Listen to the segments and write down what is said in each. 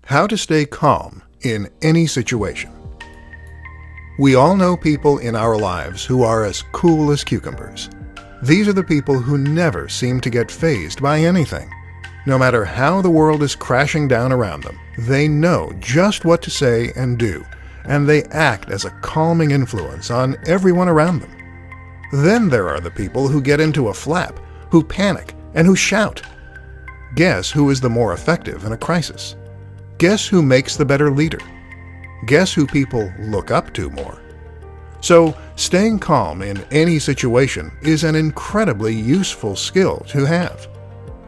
How to stay calm in any situation. We all know people in our lives who are as cool as cucumbers. These are the people who never seem to get fazed by anything. No matter how the world is crashing down around them, they know just what to say and do, and they act as a calming influence on everyone around them. Then there are the people who get into a flap, who panic, and who shout. Guess who is the more effective in a crisis? Guess who makes the better leader? Guess who people look up to more? So, staying calm in any situation is an incredibly useful skill to have.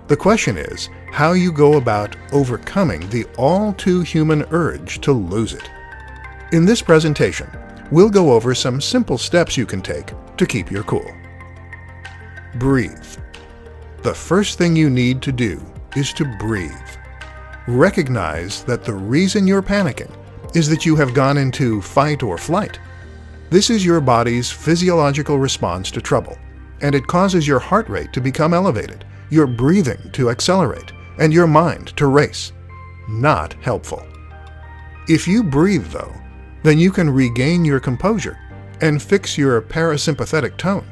The question is how you go about overcoming the all-too-human urge to lose it. In this presentation, we'll go over some simple steps you can take to keep your cool. Breathe. The first thing you need to do is to breathe. Recognize that the reason you're panicking is that you have gone into fight or flight. This is your body's physiological response to trouble, and it causes your heart rate to become elevated, your breathing to accelerate, and your mind to race. Not helpful. If you breathe, though, then you can regain your composure and fix your parasympathetic tone.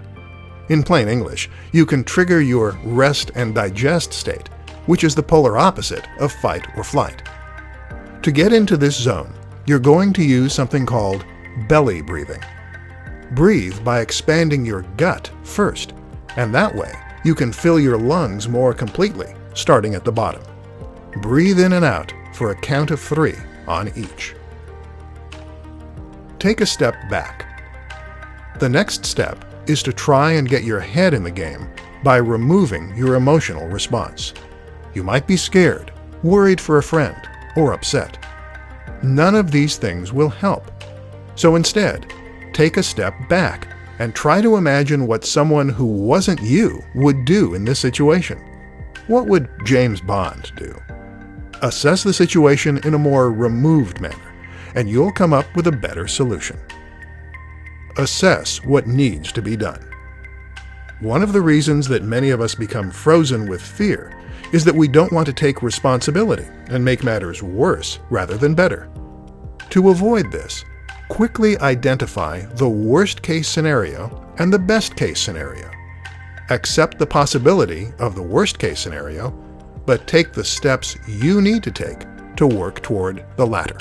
In plain English, you can trigger your rest and digest state, which is the polar opposite of fight or flight. To get into this zone, you're going to use something called belly breathing. Breathe by expanding your gut first, and that way you can fill your lungs more completely, starting at the bottom. Breathe in and out for a count of 3 on each. Take a step back. The next step is to try and get your head in the game by removing your emotional response. You might be scared, worried for a friend, or upset. None of these things will help. So instead, take a step back and try to imagine what someone who wasn't you would do in this situation. What would James Bond do? Assess the situation in a more removed manner, and you'll come up with a better solution. Assess what needs to be done. One of the reasons that many of us become frozen with fear is that we don't want to take responsibility and make matters worse rather than better. To avoid this, quickly identify the worst-case scenario and the best-case scenario. Accept the possibility of the worst-case scenario, but take the steps you need to take to work toward the latter.